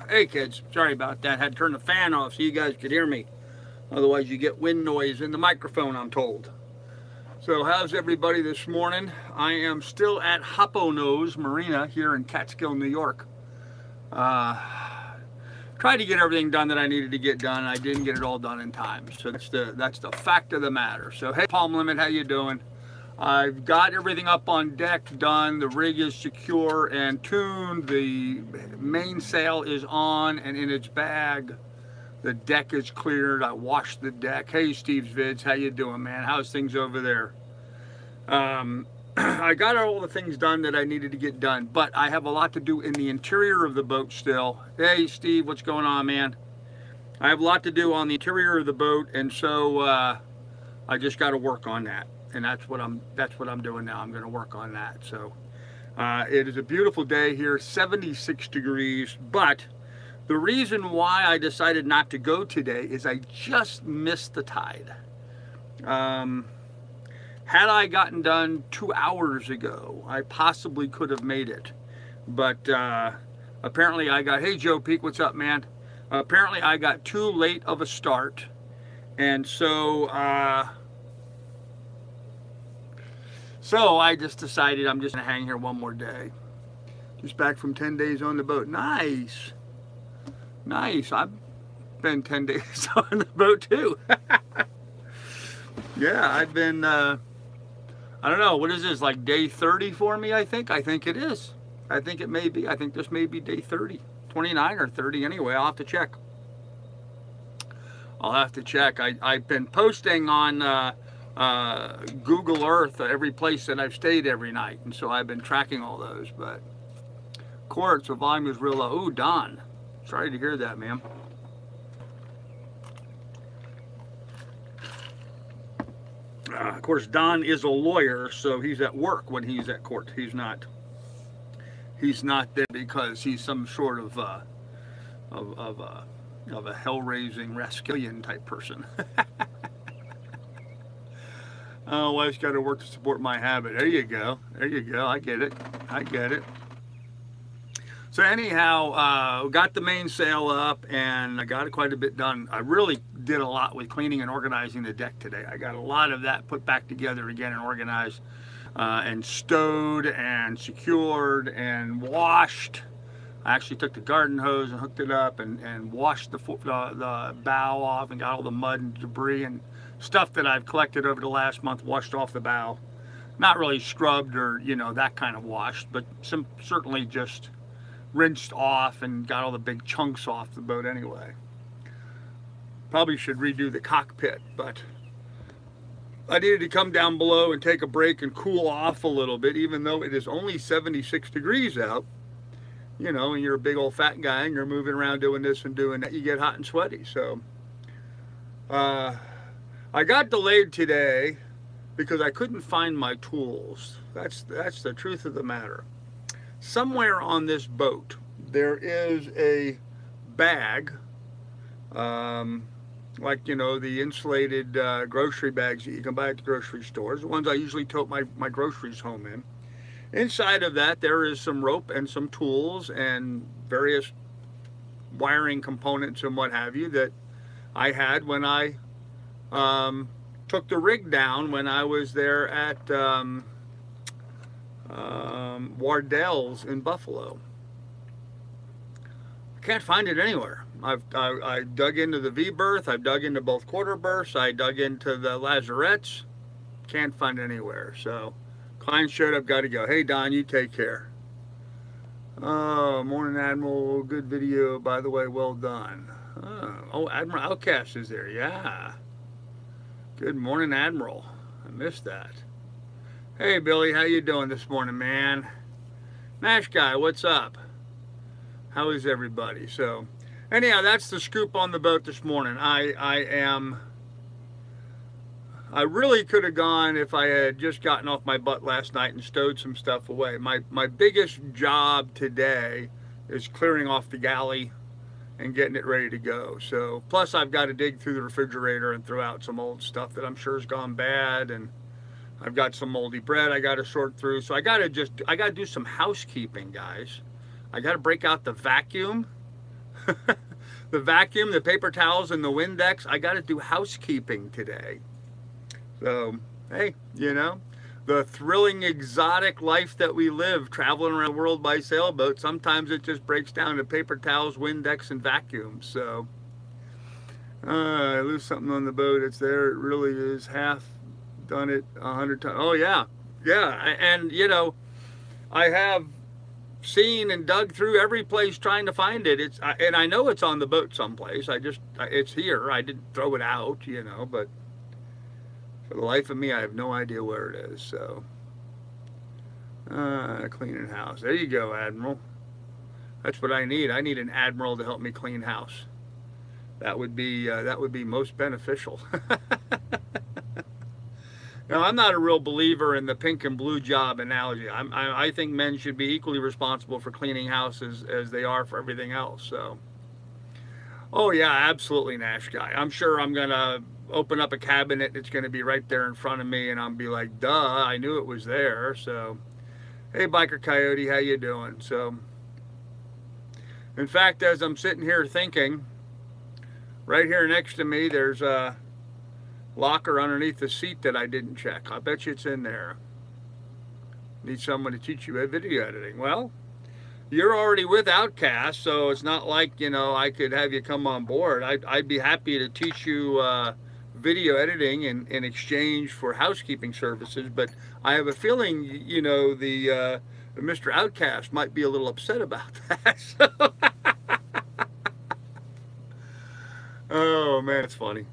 Hey kids, sorry about that. Had to turn the fan off so you guys could hear me. Otherwise you get wind noise in the microphone, I'm told. So how's everybody this morning? I am still at Nose Marina here in Catskill, New York. Tried to get everything done that I needed to get done. I didn't get it all done in time. So that's the fact of the matter. So hey, Palm Limit, how you doing? I've got everything up on deck done. The rig is secure and tuned. The mainsail is on and in its bag. The deck is cleared. I washed the deck. Hey, Steve's Vids, how you doing, man? How's things over there? I got all the things done that I needed to get done, but I have a lot to do in the interior of the boat still. Hey, Steve, what's going on, man? I have a lot to do on the interior of the boat, and so I just got to work on that. And that's what I'm doing now. I'm going to work on that. So it is a beautiful day here, 76 degrees. But the reason why I decided not to go today is I just missed the tide. Had I gotten done 2 hours ago, I possibly could have made it. But apparently I got, hey Joe Peak, what's up, man? Apparently I got too late of a start. And so I just decided I'm just gonna hang here one more day. Just back from 10 days on the boat. Nice. Nice. I've been 10 days on the boat too. Yeah, I've been, I don't know, what is this, like day 30 for me, I think? I think it is. I think it may be. I think this may be day 30. 29 or 30 anyway. I'll have to check. I'll have to check. I've been posting on Google Earth every place that I've stayed every night, and so I've been tracking all those. But quartz, the volume is real low. Ooh, Don, sorry to hear that, ma'am. Of course, Don is a lawyer, so he's at work when he's at court. He's not there because he's some sort of a hell-raising rascallion type person. Oh, wife's got to work to support my habit. There you go. There you go. I get it. I get it. So anyhow, got the mainsail up and I got quite a bit done. I really did a lot with cleaning and organizing the deck today. I got a lot of that put back together again and organized and stowed and secured and washed. I actually took the garden hose and hooked it up and washed the bow off and got all the mud and debris and stuff that I've collected over the last month, washed off the bow. Not really scrubbed or, you know, that kind of washed, but certainly just rinsed off and got all the big chunks off the boat anyway. Probably should redo the cockpit, but I needed to come down below and take a break and cool off a little bit, even though it is only 76 degrees out. You know, and you're a big old fat guy and you're moving around doing this and doing that, you get hot and sweaty. So I got delayed today because I couldn't find my tools. That's the truth of the matter. Somewhere on this boat there is a bag, like, you know, the insulated grocery bags that you can buy at the grocery stores, the ones I usually tote my groceries home in. Inside of that there is some rope and some tools and various wiring components and what have you that I had when I took the rig down when I was there at Wardell's in Buffalo. I can't find it anywhere. I dug into the V-berth, I've dug into both quarter berths, I dug into the lazarettes, can't find it anywhere. So client showed up, got to go. Hey Don, you take care. Oh, morning Admiral, good video by the way, well done. Oh, Admiral Outcast is there, yeah. Good morning, Admiral. I missed that. Hey, Billy, how you doing this morning, man? Nash guy, what's up? How is everybody? So, anyhow, that's the scoop on the boat this morning. I really could have gone if I had just gotten off my butt last night and stowed some stuff away. My biggest job today is clearing off the galley and getting it ready to go. So, plus I've got to dig through the refrigerator and throw out some old stuff that I'm sure has gone bad, and I've got some moldy bread I got to sort through. So I got to do some housekeeping, guys. I got to break out the vacuum The vacuum, the paper towels, and the Windex. I got to do housekeeping today. So, hey, you know, the thrilling, exotic life that we live, traveling around the world by sailboat, sometimes it just breaks down to paper towels, Windex, and vacuums. So, I lose something on the boat. It's there. It really is. Half done it 100 times. Oh, yeah. Yeah. And, you know, I have seen and dug through every place trying to find it. And I know it's on the boat someplace. It's here. I didn't throw it out, you know, but for the life of me, I have no idea where it is. So, cleaning house. There you go, Admiral. That's what I need. I need an admiral to help me clean house. That would be most beneficial. Now, I'm not a real believer in the pink and blue job analogy. I think men should be equally responsible for cleaning houses as they are for everything else. So, oh yeah, absolutely, Nash guy. I'm sure I'm gonna open up a cabinet. It's gonna be right there in front of me, and I'll be like, "Duh, I knew it was there." So, hey, Biker Coyote, how you doing? So, in fact, as I'm sitting here thinking, right here next to me, there's a locker underneath the seat that I didn't check. I bet you it's in there. Need someone to teach you video editing. Well, you're already with Outcast, so it's not like, you know, I could have you come on board. I'd be happy to teach you video editing in exchange for housekeeping services, but I have a feeling, you know, the Mr. Outcast might be a little upset about that. So. Oh man, it's funny.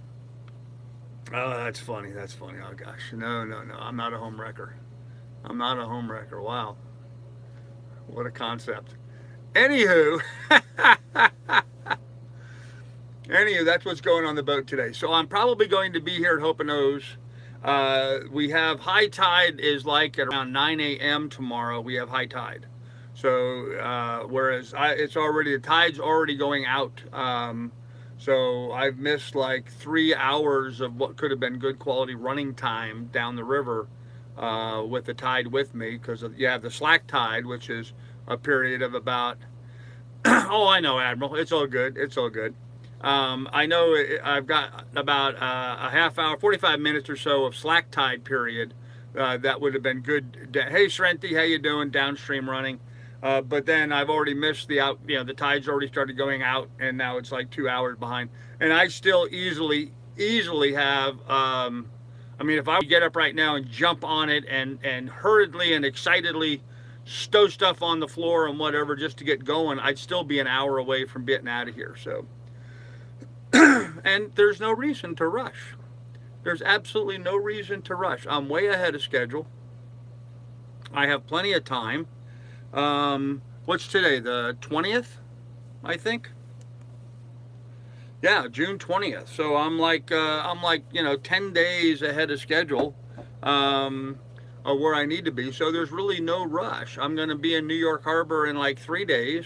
Oh, that's funny. That's funny. Oh gosh, no. I'm not a home wrecker. I'm not a home wrecker. Wow, what a concept. Anywho, that's what's going on the boat today. So I'm probably going to be here at Hope and O's. We have high tide is like at around 9 a.m. tomorrow. We have high tide. So whereas the tide's already going out. So I've missed like 3 hours of what could have been good quality running time down the river with the tide with me, because you have the slack tide, which is a period of about, oh, I know, Admiral, it's all good, it's all good. I know I've got about a half hour, 45 minutes or so of slack tide period that would have been good. Hey, Srenti, how you doing? Downstream running. But then I've already missed the tide's already started going out, and now it's like 2 hours behind. And I still easily have, I mean, if I would get up right now and jump on it and hurriedly and excitedly stow stuff on the floor and whatever just to get going, I'd still be an hour away from getting out of here. So, and there's no reason to rush. There's absolutely no reason to rush. I'm way ahead of schedule. I have plenty of time. What's today, the 20th, I think? Yeah, June 20th. So I'm like, you know, 10 days ahead of schedule, of where I need to be. So there's really no rush. I'm going to be in New York Harbor in like 3 days.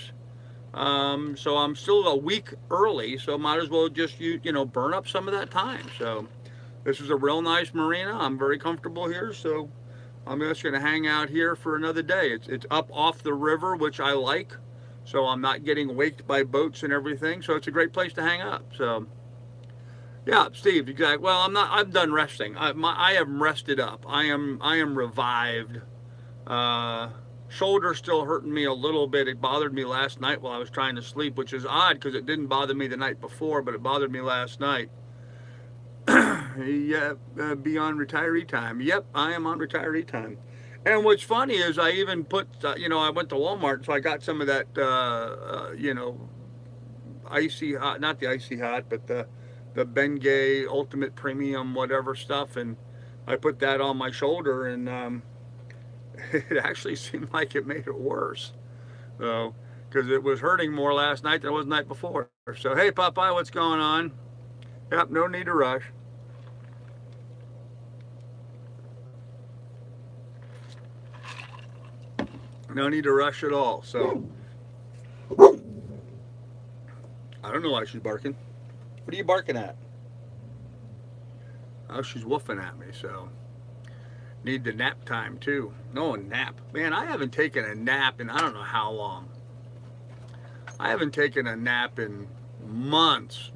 So I'm still a week early, so might as well just, you know, burn up some of that time. So this is a real nice marina. I'm very comfortable here, so I'm just going to hang out here for another day. It's up off the river, which I like, so I'm not getting waked by boats and everything. So it's a great place to hang up. So yeah, Steve, exactly. Well, I'm done resting. I am rested up. I am revived. Shoulder still hurting me a little bit. It bothered me last night while I was trying to sleep, which is odd because it didn't bother me the night before, but it bothered me last night. Yeah, be on retiree time. Yep, I am on retiree time. And what's funny is I even put, you know, I went to Walmart, so I got some of that, you know, icy hot, not the icy hot, but the Bengay Ultimate Premium whatever stuff, and I put that on my shoulder, and it actually seemed like it made it worse. So, because it was hurting more last night than it was the night before. So, hey, Popeye, what's going on? Yep, no need to rush. No need to rush at all. So, I don't know why she's barking. What are you barking at? Oh, she's woofing at me, so need the nap time too. No, a nap. Man, I haven't taken a nap in I don't know how long. I haven't taken a nap in months.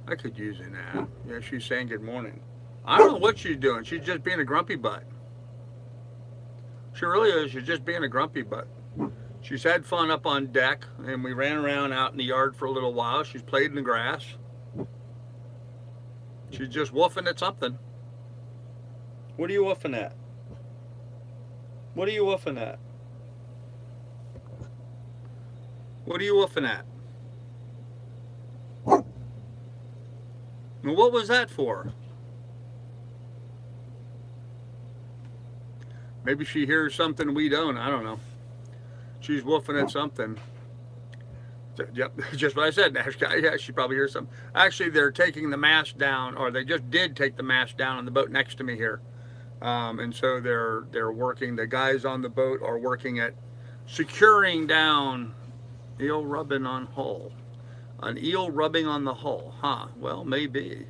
I could use a nap. Yeah, she's saying good morning. I don't know what she's doing. She's just being a grumpy butt. She really is. She's just being a grumpy butt. She's had fun up on deck, and we ran around out in the yard for a little while. She's played in the grass. She's just woofing at something. What are you woofing at? What are you woofing at? What are you woofing at? Well, what was that for? Maybe she hears something we don't. I don't know. She's woofing at something. Yep, just what I said, Nash guy. Yeah, she probably hears something. Actually, they're taking the mast down, or they just did take the mast down on the boat next to me here. And so they're working. The guys on the boat are working at securing down eel rubbing on hull. An eel rubbing on the hull, huh? Well, maybe.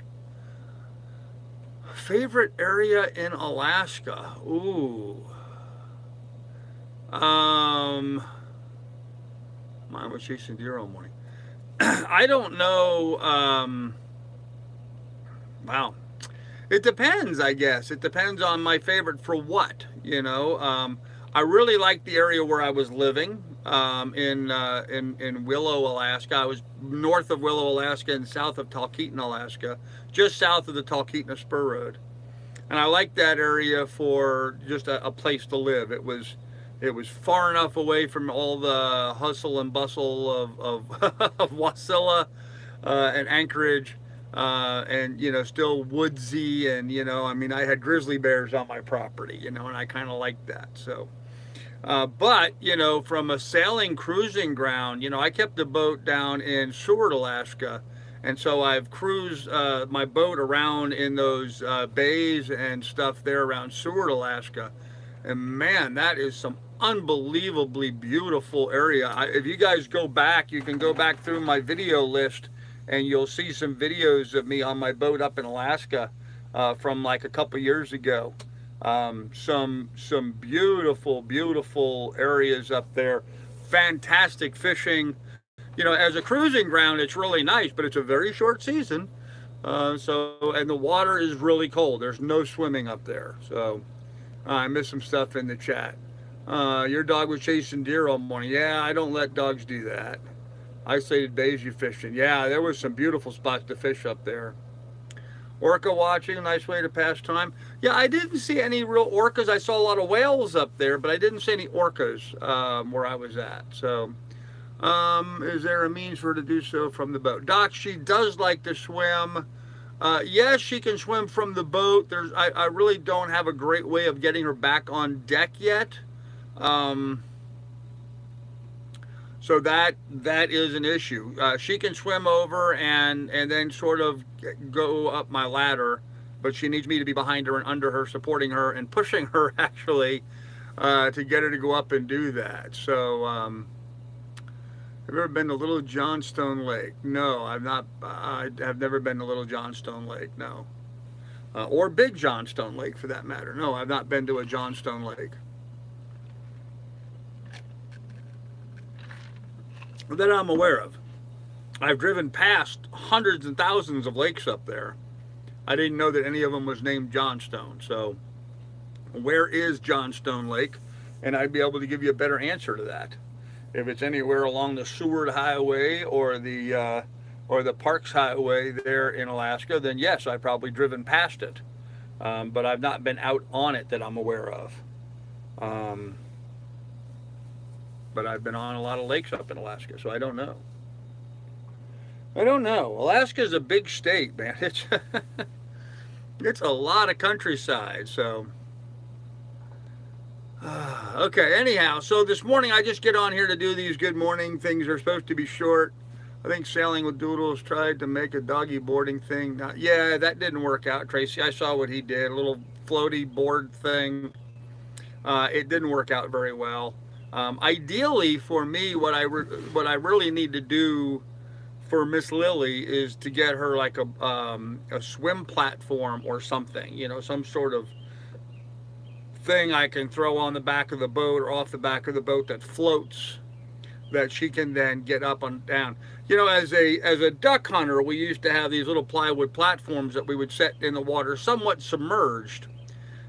Favorite area in Alaska? Ooh. Mine was chasing deer all morning. I don't know. Wow. It depends, I guess. It depends on my favorite for what, you know. I really liked the area where I was living in Willow, Alaska. I was north of Willow, Alaska, and south of Talkeetna, Alaska, just south of the Talkeetna Spur Road. And I liked that area for just a place to live. It was far enough away from all the hustle and bustle of Wasilla and Anchorage. And, you know, still woodsy, and, you know, I mean, I had grizzly bears on my property, you know, and I kind of liked that. So, but, you know, from a sailing cruising ground, you know, I kept the boat down in Seward, Alaska. And so I've cruised my boat around in those bays and stuff there around Seward, Alaska. And man, that is some unbelievably beautiful area. If you guys go back, you can go back through my video list, and you'll see some videos of me on my boat up in Alaska from like a couple years ago. Some beautiful areas up there. Fantastic fishing. You know, as a cruising ground, it's really nice, but it's a very short season. And the water is really cold. There's no swimming up there. So I missed some stuff in the chat. Your dog was chasing deer all morning. Yeah, I don't let dogs do that. Isolated bays you fishing. Yeah, there was some beautiful spots to fish up there. Orca watching, a nice way to pass time. Yeah, I didn't see any real orcas. I saw a lot of whales up there, but I didn't see any orcas where I was at. So, is there a means for her to do so from the boat? Doc, she does like to swim. Yes, she can swim from the boat. I really don't have a great way of getting her back on deck yet. So that is an issue. She can swim over and then sort of go up my ladder, but she needs me to be behind her and under her, supporting her and pushing her actually to get her to go up and do that. So have you ever been to Little Johnstone Lake? No, I've not. I have never been to Little Johnstone Lake. No, or Big Johnstone Lake for that matter. No, I've not been to a Johnstone Lake. That I'm aware of. I've driven past hundreds and thousands of lakes up there. I didn't know that any of them was named Johnstone. So where is Johnstone Lake? And I'd be able to give you a better answer to that. If it's anywhere along the Seward Highway or the Parks Highway there in Alaska, then yes, I've probably driven past it. But I've not been out on it that I'm aware of. But I've been on a lot of lakes up in Alaska, so I don't know. I don't know. Alaska is a big state, man. It's a lot of countryside, so. Okay, anyhow, so this morning I just get on here to do these good morning things. They're supposed to be short. I think Sailing with Doodles tried to make a doggy boarding thing. Yeah, that didn't work out, Tracy. I saw what he did, a little floaty board thing. It didn't work out very well. Ideally for me, what I really need to do for Miss Lily is to get her like a swim platform or something, you know, some sort of thing I can throw on the back of the boat or off the back of the boat that floats that she can then get up and down. You know, as a duck hunter, we used to have these little plywood platforms that we would set in the water, somewhat submerged.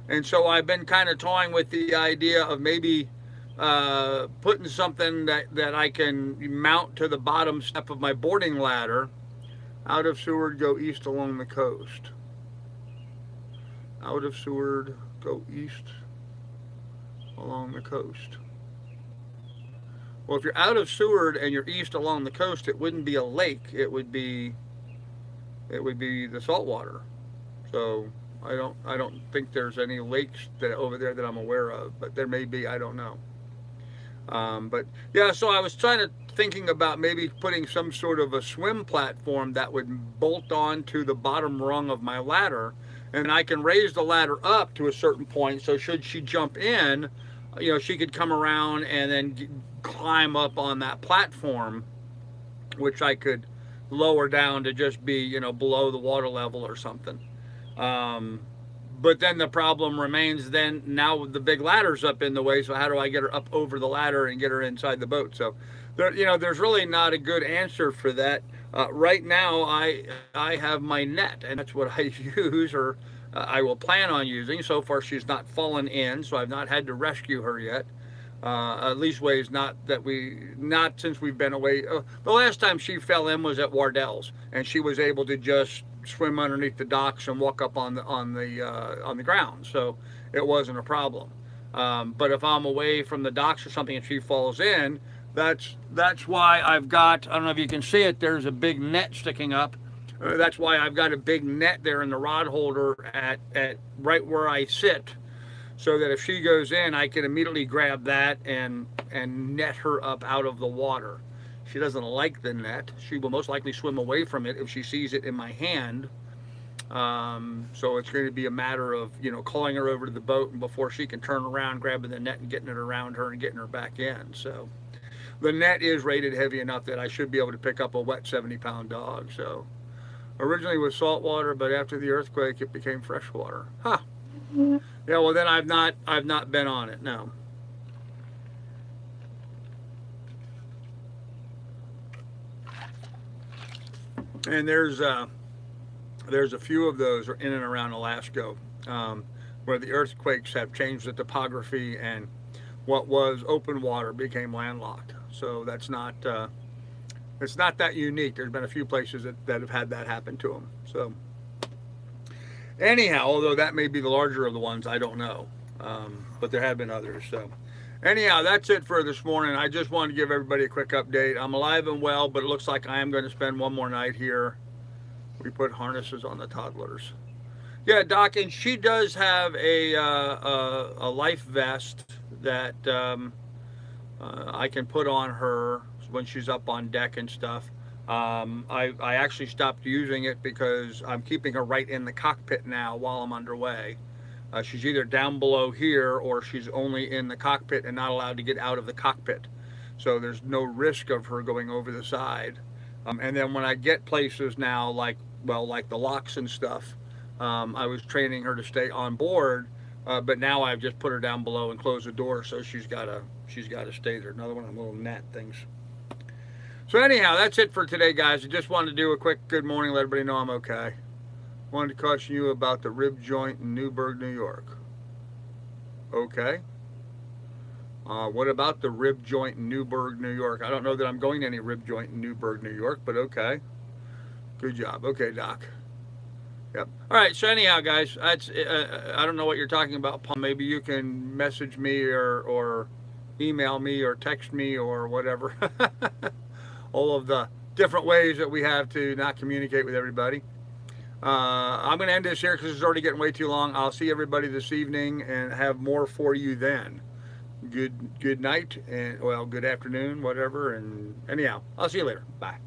And so I've been kind of toying with the idea of maybe putting something that I can mount to the bottom step of my boarding ladder. Out of Seward, go east along the coast. Out of Seward, go east along the coast. Well, if you're out of Seward and you're east along the coast, it wouldn't be a lake. It would be the saltwater. So I don't think there's any lakes that over there that I'm aware of, but there may be. I don't know. But yeah, so I was thinking about maybe putting some sort of a swim platform that would bolt on to the bottom rung of my ladder, and I can raise the ladder up to a certain point. So should she jump in, you know, she could come around and then climb up on that platform, which I could lower down to just be, you know, below the water level or something. But then the problem remains, then now the big ladder's up in the way, so how do I get her up over the ladder and get her inside the boat? So there, you know, there's really not a good answer for that. Right now I have my net, and that's what I use, or I will plan on using. So far she's not fallen in, so I've not had to rescue her yet. At least ways not since we've been away. The last time she fell in was at Wardell's, and she was able to just swim underneath the docks and walk up on the ground, so it wasn't a problem. But if I'm away from the docks or something and she falls in, that's why I've got, I don't know if you can see it, there's a big net sticking up. That's why I've got a big net there in the rod holder at right where I sit, so that if she goes in, I can immediately grab that and net her up out of the water. She doesn't like the net. She will most likely swim away from it if she sees it in my hand. So it's going to be a matter of, you know, calling her over to the boat, and before she can turn around, grabbing the net and getting it around her and getting her back in. So the net is rated heavy enough that I should be able to pick up a wet 70-pound dog. So originally it was saltwater, but after the earthquake, it became freshwater. Huh. Yeah, well then I've not been on it, no. And there's a few of those in and around Alaska, where the earthquakes have changed the topography, and what was open water became landlocked. So that's not it's not that unique. There's been a few places that have had that happen to them. So anyhow, although that may be the larger of the ones, I don't know, but there have been others. So anyhow, that's it for this morning. I just wanted to give everybody a quick update. I'm alive and well, but it looks like I am going to spend one more night here. We put harnesses on the toddlers. Yeah, Doc, and she does have a life vest that I can put on her when she's up on deck and stuff. I actually stopped using it because I'm keeping her right in the cockpit now while I'm underway. She's either down below here, or she's only in the cockpit and not allowed to get out of the cockpit. So there's no risk of her going over the side. And then when I get places now, like the locks and stuff, I was training her to stay on board, but now I've just put her down below and closed the door, so she's got to stay there. Another one of them little net things. So anyhow, that's it for today, guys. I just wanted to do a quick good morning, let everybody know I'm okay. Wanted to caution you about the rib joint in Newburgh, New York. Okay. What about the rib joint in Newburgh, New York? I don't know that I'm going to any rib joint in Newburgh, New York, but okay. Good job. Okay, Doc. Yep. All right. So anyhow, guys, that's I don't know what you're talking about, Paul. Maybe you can message me or email me or text me or whatever. All of the different ways that we have to not communicate with everybody. I'm going to end this here because it's already getting way too long. I'll see everybody this evening and have more for you then. Good night, and well, good afternoon, whatever. And anyhow, I'll see you later. Bye.